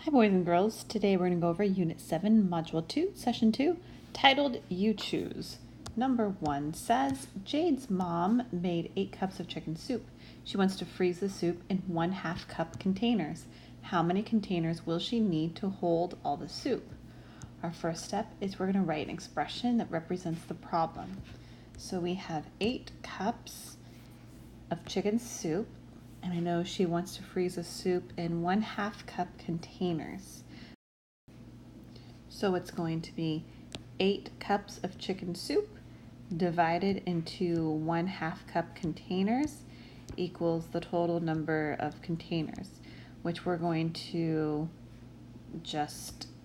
Hi boys and girls, today we're going to go over Unit 7, Module 2, Session 2, titled You Choose. Number 1 says, Jade's mom made 8 cups of chicken soup. She wants to freeze the soup in 1/2 cup containers. How many containers will she need to hold all the soup? Our first step is we're going to write an expression that represents the problem. So we have 8 cups of chicken soup. And I know she wants to freeze the soup in 1/2 cup containers. So it's going to be 8 cups of chicken soup divided into 1/2 cup containers equals the total number of containers, which we're going to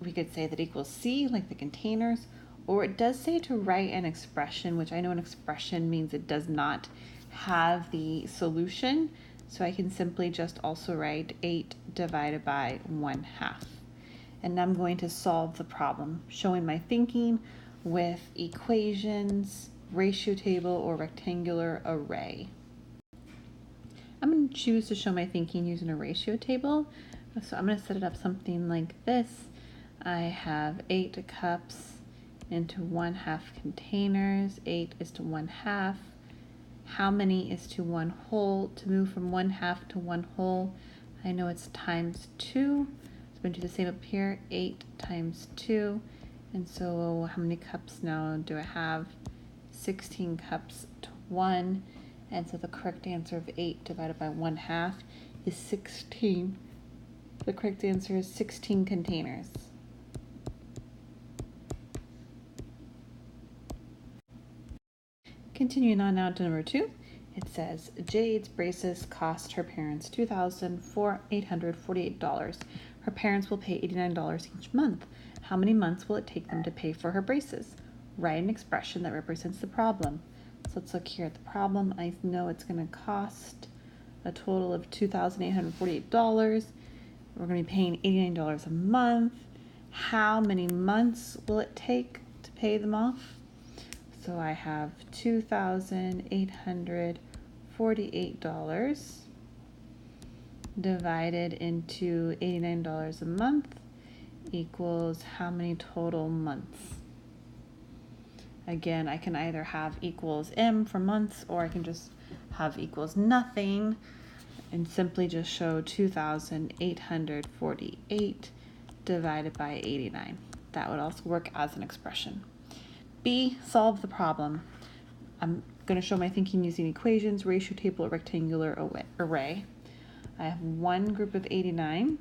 we could say that equals C, like the containers, or it does say to write an expression, which I know an expression means it does not have the solution. So I can simply just also write 8 divided by 1/2. And I'm going to solve the problem, showing my thinking with equations, ratio table, or rectangular array. I'm going to choose to show my thinking using a ratio table. So I'm going to set it up something like this. I have 8 cups into 1/2 containers. 8 is to 1/2. How many is to 1 whole? To move from 1/2 to 1 whole, I know it's times 2. So I'm going to do the same up here, 8 times 2. And so how many cups now do I have? 16 cups to 1. And so the correct answer of 8 divided by 1/2 is 16. The correct answer is 16 containers. Continuing on now to number 2, it says, Jade's braces cost her parents $2,848. Her parents will pay $89 each month. How many months will it take them to pay for her braces? Write an expression that represents the problem. So let's look here at the problem. I know it's going to cost a total of $2,848. We're going to be paying $89 a month. How many months will it take to pay them off? So I have $2,848 divided into $89 a month equals how many total months? Again, I can either have equals M for months, or I can just have equals nothing and simply just show 2,848 divided by 89. That would also work as an expression. B, solve the problem. I'm going to show my thinking using equations, ratio table, or rectangular array. I have one group of 89.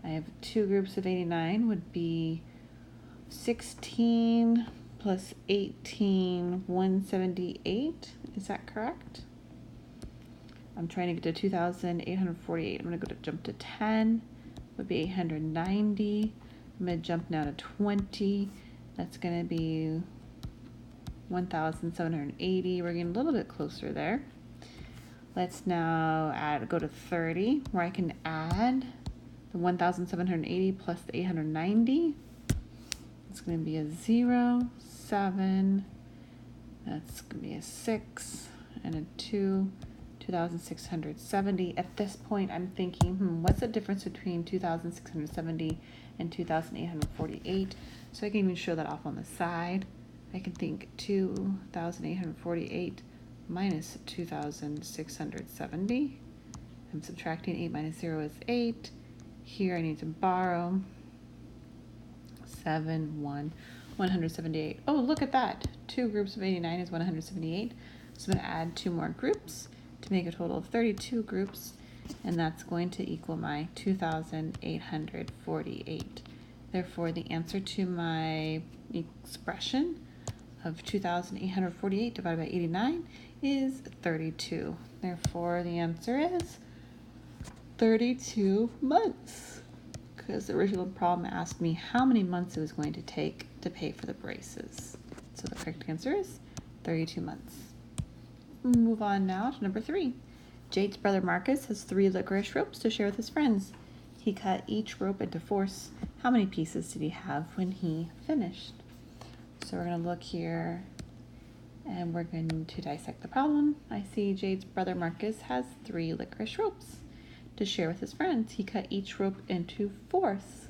I have 2 groups of 89 would be 16 plus 18, 178. Is that correct? I'm trying to get to 2,848. I'm going to jump to 10, would be 890. I'm going to jump now to 20. That's going to be 1,780. We're getting a little bit closer there. Let's now go to 30, where I can add the 1,780 plus the 890. It's going to be a 0, 7. That's going to be a 6 and a 2. 2,670. At this point, I'm thinking, what's the difference between 2,670 and 2,848? So I can even show that off on the side. I can think 2,848 minus 2,670. I'm subtracting 8 minus 0 is 8. Here I need to borrow 178. Oh, look at that. 2 groups of 89 is 178. So I'm going to add 2 more groups to make a total of 32 groups, and that's going to equal my 2,848. Therefore, the answer to my expression of 2,848 divided by 89 is 32. Therefore, the answer is 32 months, because the original problem asked me how many months it was going to take to pay for the braces. So the correct answer is 32 months. Move on now to number 3. Jade's brother Marcus has 3 licorice ropes to share with his friends. He cut each rope into 4. How many pieces did he have when he finished? So we're going to look here and we're going to dissect the problem. I see Jade's brother Marcus has 3 licorice ropes. to share with his friends. He cut each rope into fourths.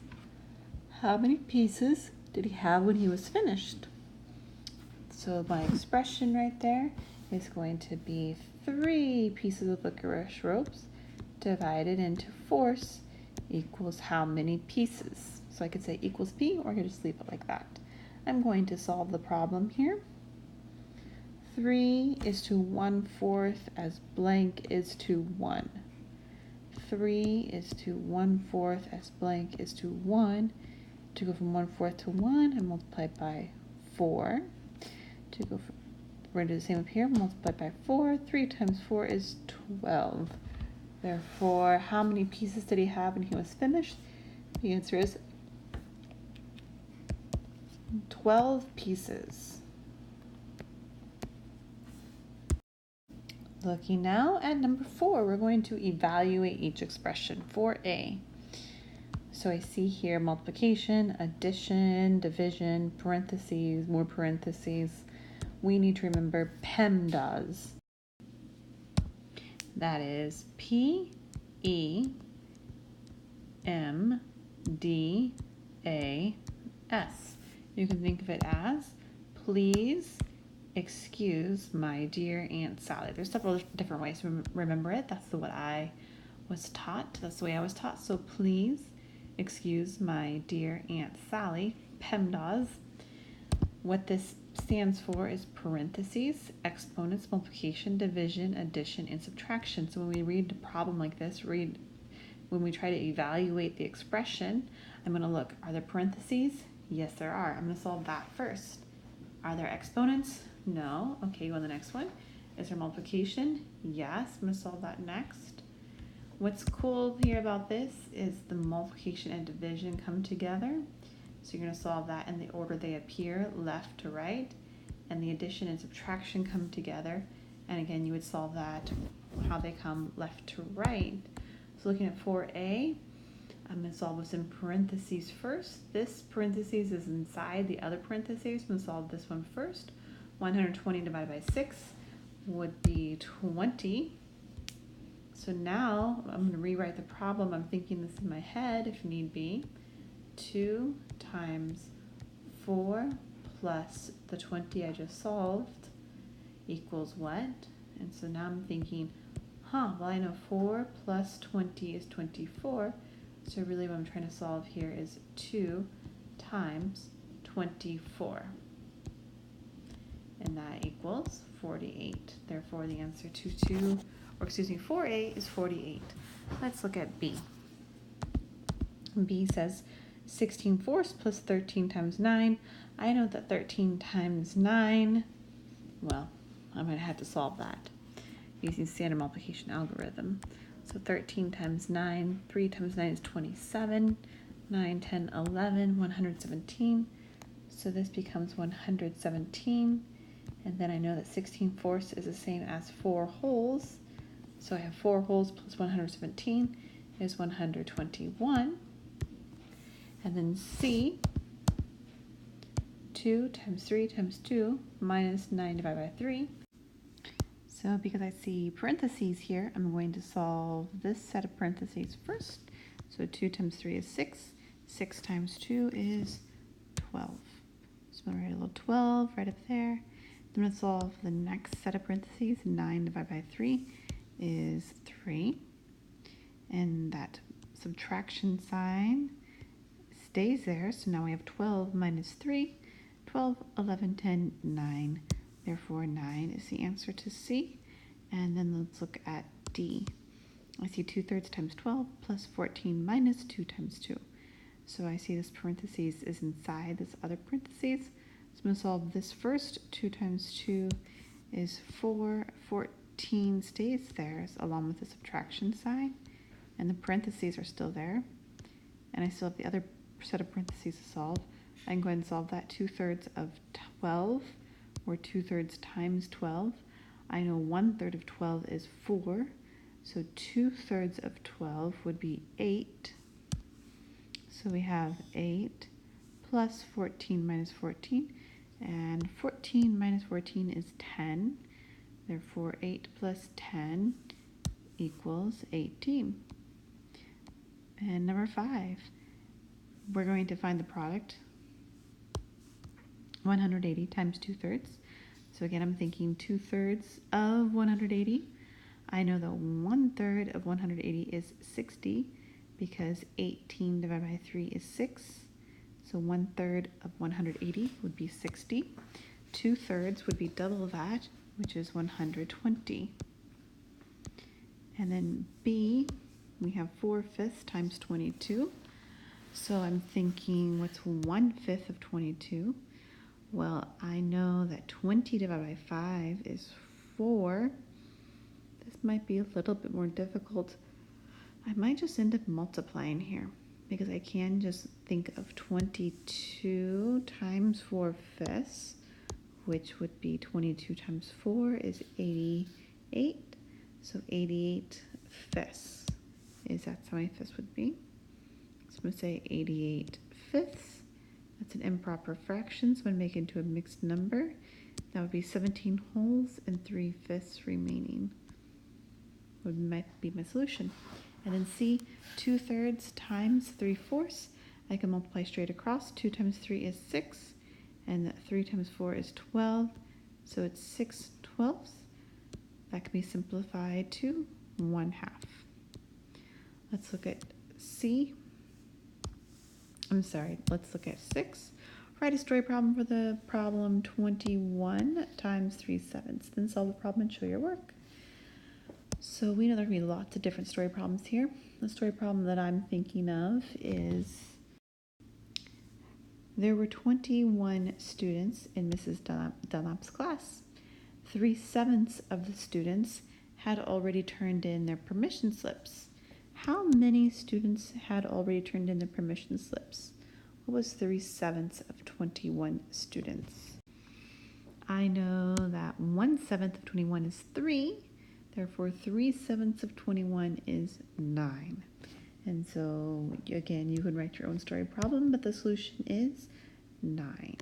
How many pieces did he have when he was finished? So my expression right there is going to be 3 pieces of licorice ropes divided into fourths equals how many pieces. So I could say equals P, or I could just leave it like that. I'm going to solve the problem here. 3 is to 1/4 as blank is to 1. 3 is to 1/4 as blank is to 1. To go from 1/4 to 1, I multiply by 4. To go from, we're going to do the same up here, multiply by 4. 3 times 4 is 12. Therefore, how many pieces did he have when he was finished? The answer is 12 pieces. Looking now at number 4, we're going to evaluate each expression. 4a. So I see here multiplication, addition, division, parentheses, more parentheses. We need to remember Pemdas. That is P-E-M-D-A-S. You can think of it as, please excuse my dear Aunt Sally. There's several different ways to remember it. That's the way I was taught. That's the way I was taught. So please excuse my dear Aunt Sally. Pemdas. What this stands for is parentheses, exponents, multiplication, division, addition, and subtraction. So when we read a problem like this, when we try to evaluate the expression, I'm going to look, are there parentheses? Yes, there are. I'm going to solve that first. Are there exponents? No. Okay, go on the next one. Is there multiplication? Yes. I'm going to solve that next. What's cool here about this is the multiplication and division come together. So you're going to solve that in the order they appear, left to right. And the addition and subtraction come together. And again, you would solve that how they come left to right. So looking at 4a, I'm going to solve what's in parentheses first. This parentheses is inside the other parentheses. I'm going to solve this one first. 120 divided by 6 would be 20. So now I'm going to rewrite the problem. I'm thinking this in my head if need be. 2 times 4 plus the 20 I just solved equals what? And so now I'm thinking, well, I know 4 plus 20 is 24. So really what I'm trying to solve here is 2 times 24. And that equals 48. Therefore, the answer to 4a is 48. Let's look at B. B says 16/4 plus 13 times 9. I know that 13 times 9, well, I'm going to have to solve that using standard multiplication algorithm. So 13 times 9, 3 times 9 is 27, 9, 10, 11, 117. So this becomes 117. And then I know that 16/4 is the same as 4 wholes. So I have 4 wholes plus 117 is 121. And then C, 2 times 3 times 2 minus 9 divided by 3. So because I see parentheses here, I'm going to solve this set of parentheses first. So 2 times 3 is 6. 6 times 2 is 12. So I'm going to write a little 12 right up there. I'm going to solve the next set of parentheses. 9 divided by 3 is 3. And that subtraction sign stays there. So now we have 12 minus 3. 12, 11, 10, 9. Therefore, 9 is the answer to C. And then let's look at D. I see 2/3 times 12 plus 14 minus 2 times 2. So I see this parentheses is inside this other parentheses. So I'm going to solve this first. 2 times 2 is 4. 14 stays there along with the subtraction sign. And the parentheses are still there. And I still have the other set of parentheses to solve. I can go ahead and solve that. 2/3 of 12, or 2/3 times 12. I know 1/3 of 12 is 4. So 2/3 of 12 would be 8. So we have 8 plus 14 minus 14. And 14 minus 14 is 10. Therefore, 8 plus 10 equals 18. And number 5, we're going to find the product. 180 times 2/3. So again, I'm thinking 2/3 of 180. I know that 1/3 of 180 is 60 because 18 divided by 3 is 6. So 1/3 of 180 would be 60. 2/3 would be double that, which is 120. And then B, we have 4/5 times 22. So I'm thinking, what's 1/5 of 22? Well, I know that 20 divided by 5 is 4. This might be a little bit more difficult. I might just end up multiplying here because I can just think of 22 times 4/5, which would be 22 times 4 is 88. So 88 fifths. That's how many fifths would be. So I'm going to say 88 fifths. That's an improper fraction, so I'm going to make it into a mixed number. That would be 17 wholes and 3/5 remaining. Might be my solution. And then C, 2/3 times 3/4. I can multiply straight across. 2 times 3 is 6, and 3 times 4 is 12. So it's 6/12. That can be simplified to 1/2. Let's look at C. Let's look at 6. Write a story problem for the problem 21 times 3/7. Then solve the problem and show your work. So we know there are going to be lots of different story problems here. The story problem that I'm thinking of is there were 21 students in Mrs. Dunlap's class. 3/7 of the students had already turned in their permission slips. How many students had already turned in their permission slips? What was 3/7 of 21 students? I know that 1/7 of 21 is 3. Therefore, 3/7 of 21 is 9. And so, again, you can write your own story problem, but the solution is 9.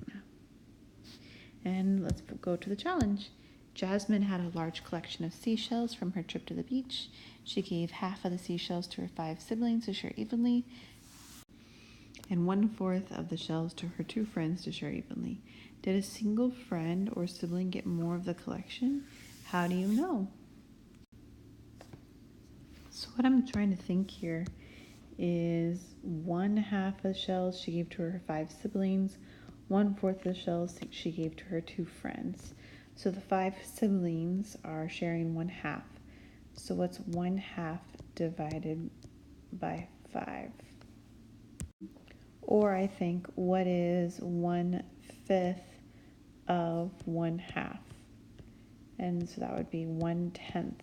And let's go to the challenge. Jasmine had a large collection of seashells from her trip to the beach. She gave half of the seashells to her 5 siblings to share evenly, and 1/4 of the shells to her 2 friends to share evenly. Did a single friend or sibling get more of the collection? How do you know? So what I'm trying to think here is 1/2 of the shells she gave to her 5 siblings, 1/4 of the shells she gave to her 2 friends. So the 5 siblings are sharing 1/2. So what's 1/2 divided by 5? Or I think, what is 1/5 of 1/2? And so that would be 1/10.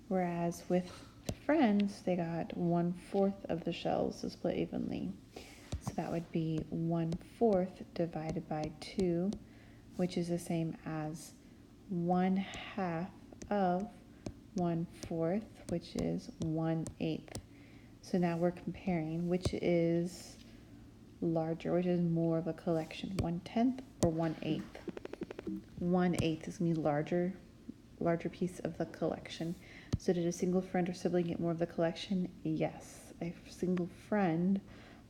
Whereas with the friends, they got 1/4 of the shells to split evenly. So that would be 1/4 divided by 2, which is the same as 1/2 of 1/4, which is 1/8. So now we're comparing which is larger, which is more of a collection, 1/10 or 1/8. 1/8 is going to be larger piece of the collection. So did a single friend or sibling get more of the collection? Yes, a single friend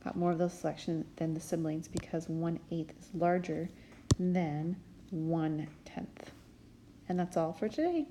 got more of the selection than the siblings because 1/8 is larger than 1/10. And that's all for today.